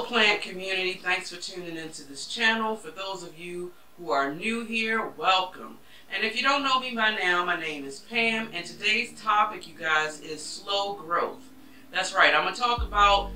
plant community, thanks for tuning into this channel. For those of you who are new here, welcome. And if you don't know me by now, my name is Pam, and today's topic, you guys, is slow growth. That's right, I'm going to talk about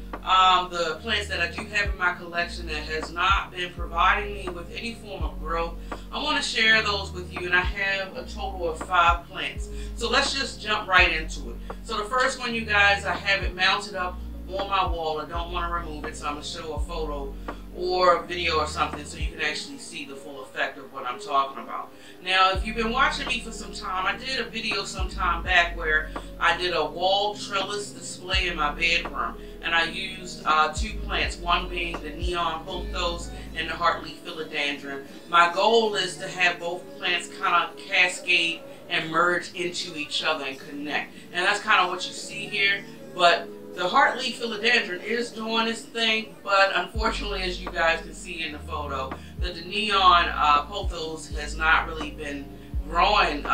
the plants that I do have in my collection that has not been providing me with any form of growth. I want to share those with you, and I have a total of 5 plants. So let's just jump right into it. So the first one, you guys, I have it mounted up on my wall. I don't want to remove it, so I'm going to show a photo or a video or something so you can actually see the full effect of what I'm talking about. Now, if you've been watching me for some time, I did a video some time back where I did a wall trellis display in my bedroom, and I used 2 plants, one being the neon pothos and the heartleaf philodendron. My goal is to have both plants kind of cascade and merge into each other and connect, and that's kind of what you see here. But the heartleaf philodendron is doing its thing, but unfortunately, as you guys can see in the photo, the neon pothos has not really been growing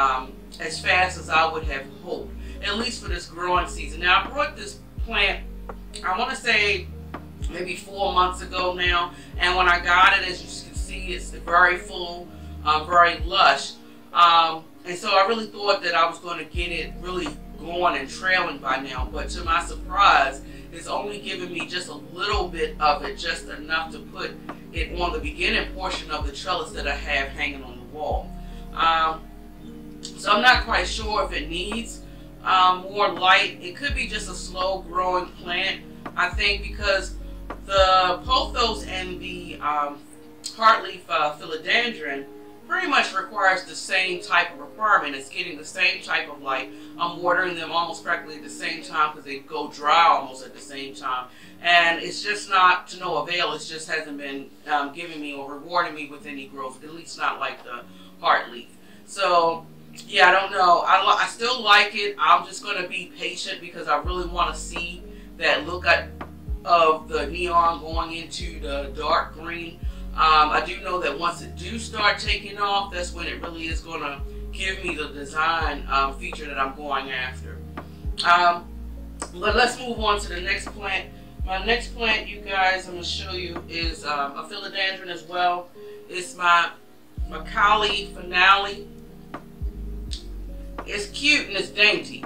as fast as I would have hoped, at least for this growing season. Now, I brought this plant, I want to say maybe 4 months ago now, and when I got it, as you can see, it's very full, very lush, and so I really thought that I was going to get it really going and trailing by now, but to my surprise, it's only giving me just a little bit of it, just enough to put it on the beginning portion of the trellis that I have hanging on the wall. So I'm not quite sure if it needs more light. It could be just a slow growing plant, I think, because the pothos and the heartleaf philodendron pretty much requires the same type of requirement. It's getting the same type of light. I'm watering them almost practically at the same time because they go dry almost at the same time. And it's just not to no avail. It just hasn't been giving me or rewarding me with any growth, at least not like the heartleaf. So, yeah, I don't know. I still like it. I'm just going to be patient because I really want to see that look of the neon going into the dark green. I do know that once it do start taking off, that's when it really is going to give me the design feature that I'm going after. But let's move on to the next plant. My next plant, you guys, I'm going to show you is a philodendron as well. It's my Macaulay finale. It's cute and it's dainty,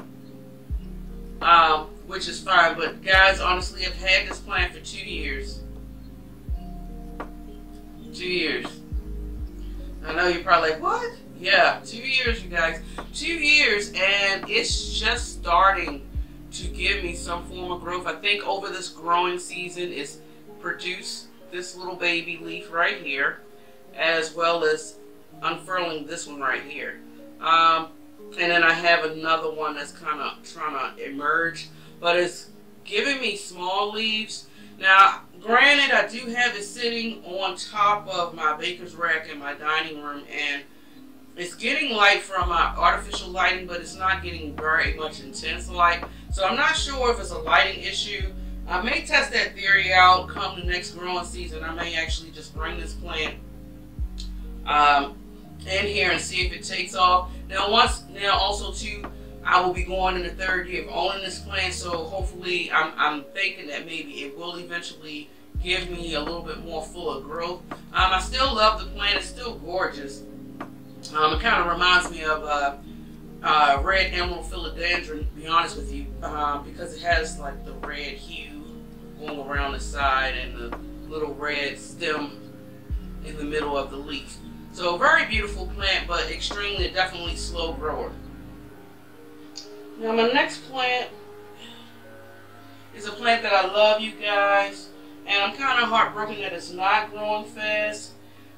which is fine. But guys, honestly, I've had this plant for 2 years. 2 years. I know you're probably like, what? Yeah, 2 years, you guys. 2 years, and it's just starting to give me some form of growth. I think over this growing season, it's produced this little baby leaf right here, as well as unfurling this one right here. And then I have another one that's kind of trying to emerge, but it's giving me small leaves. Now, granted, I do have it sitting on top of my baker's rack in my dining room, and it's getting light from my artificial lighting, but it's not getting very much intense light. So I'm not sure if it's a lighting issue. I may test that theory out come the next growing season. I may actually just bring this plant in here and see if it takes off. Now, also too, I will be going in the 3rd year of owning this plant, so hopefully I'm thinking that maybe it will eventually give me a little bit more fuller growth. I still love the plant. It's still gorgeous. It kind of reminds me of red emerald philodendron, to be honest with you, because it has like the red hue going around the side and the little red stem in the middle of the leaf. So very beautiful plant, but definitely slow grower. Now my next plant is a plant that I love, you guys, and I'm kind of heartbroken that it's not growing fast.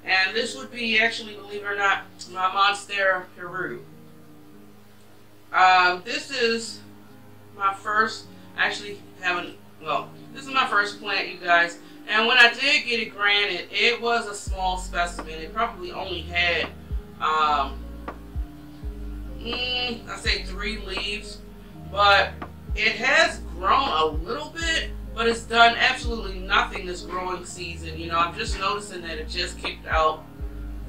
And this would be actually, believe it or not, my Monstera Peru. This is my first, this is my first plant, you guys. And when I did get it granted, it was a small specimen. It probably only had, I say 3 leaves, but it has grown a little bit, but it's done absolutely nothing this growing season. You know, I'm just noticing that it just kicked out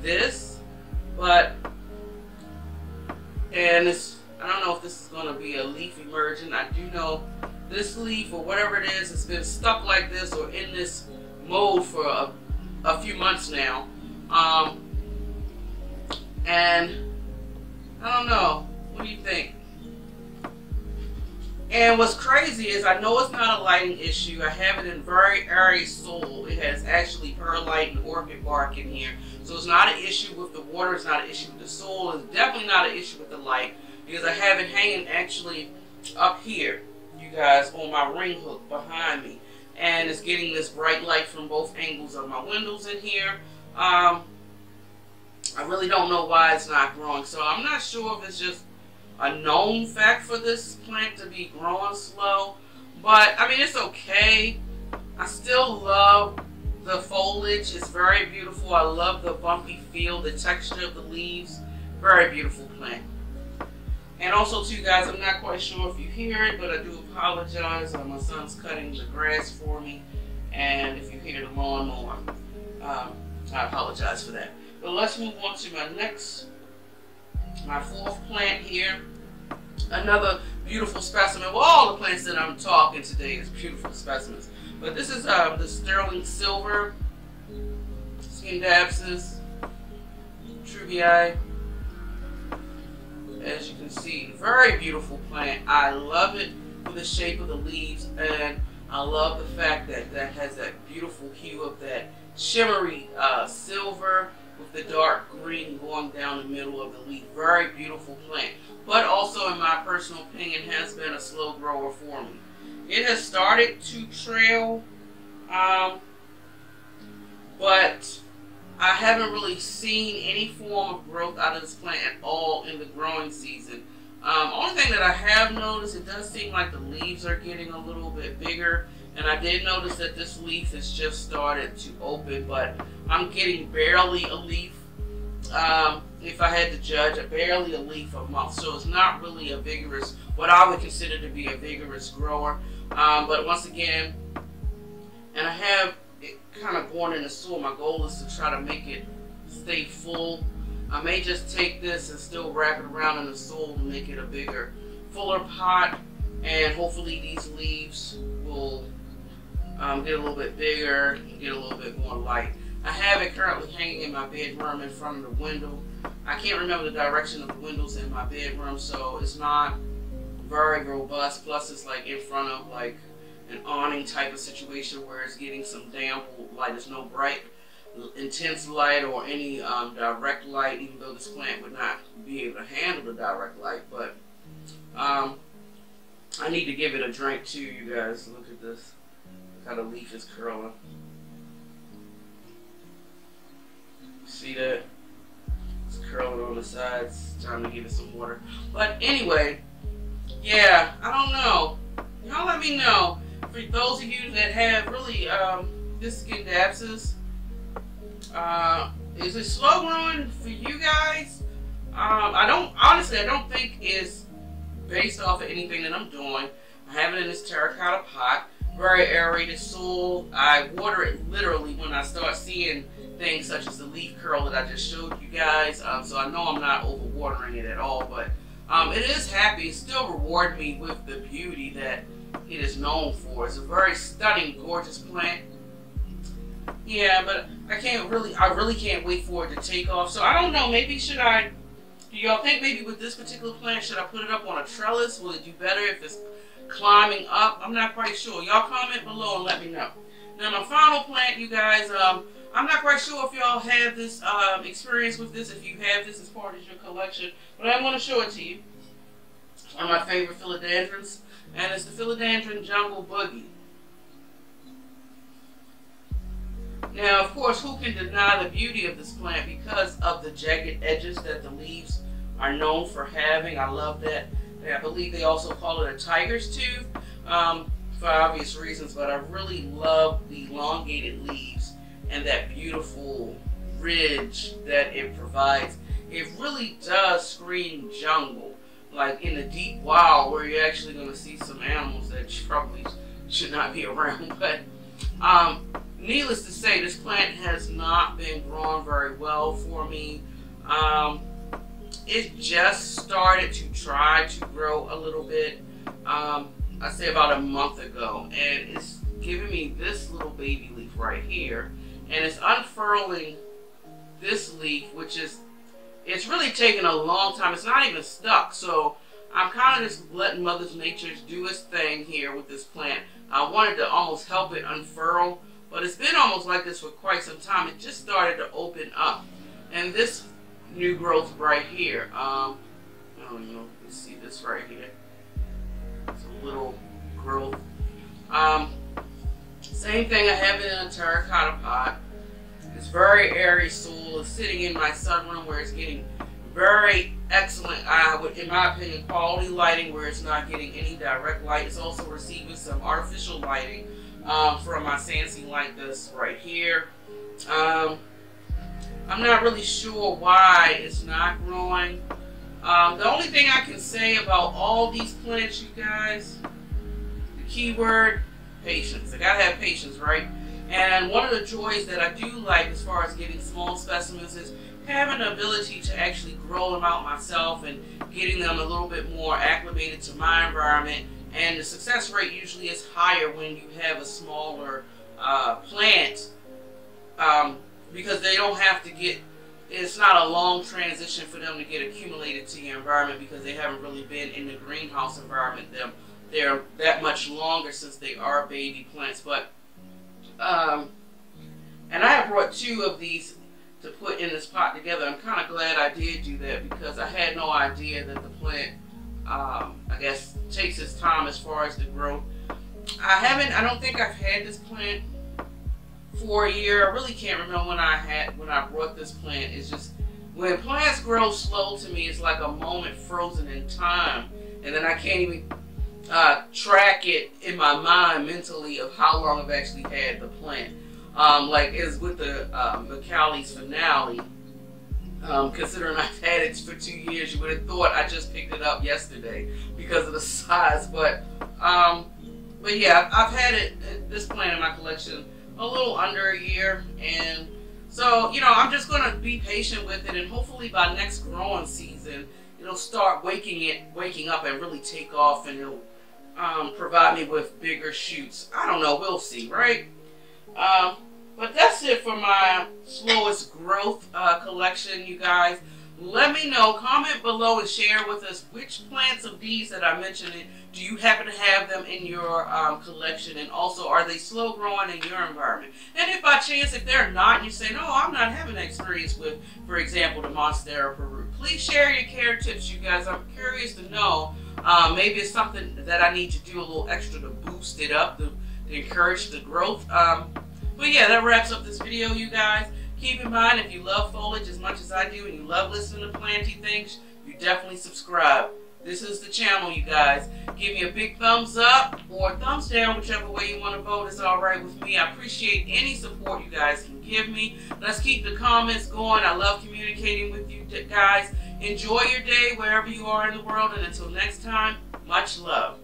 this, and it's, I don't know if this is going to be a leaf emerging. I do know this leaf or whatever it is has been stuck like this or in this mode for a few months now. And I don't know, what do you think? And what's crazy is I know it's not a lighting issue. I have it in very airy soil. It has actually perlite and orchid bark in here. So it's not an issue with the water, it's not an issue with the soil, it's definitely not an issue with the light, because I have it hanging actually up here, you guys, on my ring hook behind me. And it's getting this bright light from both angles of my windows in here. I really don't know why it's not growing. So I'm not sure if it's just a known fact for this plant to be growing slow. But, I mean, it's okay. I still love the foliage. It's very beautiful. I love the bumpy feel, the texture of the leaves. Very beautiful plant. And also, too, guys, I'm not quite sure if you hear it, but I do apologize. My son's cutting the grass for me. And if you hear the lawnmower, I apologize for that. But let's move on to my fourth plant here. Another beautiful specimen. Well, all the plants that I'm talking today is beautiful specimens. But this is the sterling silver, Sandapse, Trubii. As you can see, very beautiful plant. I love it for the shape of the leaves, and I love the fact that that has that beautiful hue of that shimmery silver with the dark green going down the middle of the leaf. Very beautiful plant, but also, in my personal opinion, has been a slow grower for me. It has started to trail, but I haven't really seen any form of growth out of this plant at all in the growing season. Only thing that I have noticed, it does seem like the leaves are getting a little bit bigger. And I did notice that this leaf has just started to open, but I'm getting barely a leaf. If I had to judge, barely a leaf a month. So it's not really a vigorous, what I would consider to be a vigorous grower. But once again, and I have it kind of going in the soil. My goal is to try to make it stay full. I may just take this and still wrap it around in the soil to make it a bigger, fuller pot. And hopefully these leaves will get a little bit bigger and get a little bit more light. I have it currently hanging in my bedroom in front of the window. I can't remember the direction of the windows in my bedroom, so it's not very robust. Plus, it's like in front of like an awning type of situation where it's getting some damp light. There's no bright, intense light or any direct light, even though this plant would not be able to handle the direct light. But I need to give it a drink too, you guys. Look at this. Look how the leaf is curling. See that? It's curling on the sides. Time to give it some water. But anyway, yeah, I don't know. Y'all let me know. For those of you that have really this Sandapse, is it slow growing for you guys? I don't think it's based off of anything that I'm doing. I have it in this terracotta pot, very aerated soil. I water it literally when I start seeing things such as the leaf curl that I just showed you guys. So I know I'm not overwatering it at all, but it is happy. It still rewards me with the beauty that it is known for. It's a very stunning, gorgeous plant. Yeah, but I really can't wait for it to take off. So I don't know, maybe do y'all think maybe with this particular plant, should I put it up on a trellis? Will it do better if it's climbing up? I'm not quite sure. Y'all comment below and let me know. Now my final plant, you guys, I'm not quite sure if y'all have this experience with this, if you have this as part of your collection, but I want to show it to you. It's one of my favorite philodendrons, and it's the Philodendron Jungle Boogie. Now, of course, who can deny the beauty of this plant because of the jagged edges that the leaves are known for having? I love that. I believe they also call it a tiger's tooth for obvious reasons, but I really love the elongated leaves and that beautiful ridge that it provides. It really does scream jungle, like in the deep wild where you're actually going to see some animals that you probably should not be around. But needless to say, this plant has not been growing very well for me. It just started to try to grow a little bit, I'd say about a month ago, and it's giving me this little baby leaf right here, and it's unfurling this leaf, which is, it's really taking a long time. It's not even stuck, so I'm kind of just letting Mother Nature do its thing here with this plant. I wanted to almost help it unfurl, but it's been almost like this for quite some time. It just started to open up, and this new growth right here, I don't know if you see this right here. It's a little growth. Same thing, I have it in a terracotta pot. It's very airy soil. It's sitting in my sunroom where it's getting very excellent, in my opinion, quality lighting where it's not getting any direct light. It's also receiving some artificial lighting from my Sandapse like this right here. I'm not really sure why it's not growing. The only thing I can say about all these plants, you guys, the keyword, patience. I gotta have patience, right? And one of the joys that I do like as far as getting small specimens is having the ability to actually grow them out myself and getting them a little bit more acclimated to my environment. And the success rate usually is higher when you have a smaller plant because they don't have to get, it's not a long transition for them to get accumulated to your environment because they haven't really been in the greenhouse environment. They're that much longer since they are baby plants. But and I have brought 2 of these to put in this pot together. I'm kind of glad I did do that because I had no idea that the plant, I guess, takes its time as far as the growth. I don't think I've had this plant for a year. I really can't remember when I brought this plant. It's just, when plants grow slow to me, it's like a moment frozen in time, and then I can't even track it in my mind mentally of how long I've actually had the plant. Like as with the Macaulay's finale, considering I've had it for 2 years, you would have thought I just picked it up yesterday because of the size. But yeah, I've had this plant in my collection a little under a year, and so, you know, I'm just going to be patient with it, and hopefully by next growing season it'll start waking up and really take off, and it'll provide me with bigger shoots. I don't know, we'll see, right? But that's it for my slowest growth collection, you guys. Let me know, comment below and share with us which plants of these that I mentioned, do you happen to have them in your collection, and also are they slow growing in your environment? And if by chance, if they're not, and you say, no, I'm not having an experience with, for example, the Monstera Peru, please share your care tips, you guys. I'm curious to know. Maybe it's something that I need to do a little extra to boost it up, to encourage the growth. But yeah, that wraps up this video, you guys. Keep in mind, if you love foliage as much as I do and you love listening to planty things, you definitely subscribe. This is the channel, you guys. Give me a big thumbs up or thumbs down, whichever way you want to vote is all right with me. I appreciate any support you guys can give me. Let's keep the comments going. I love communicating with you guys. Enjoy your day wherever you are in the world, and until next time, much love.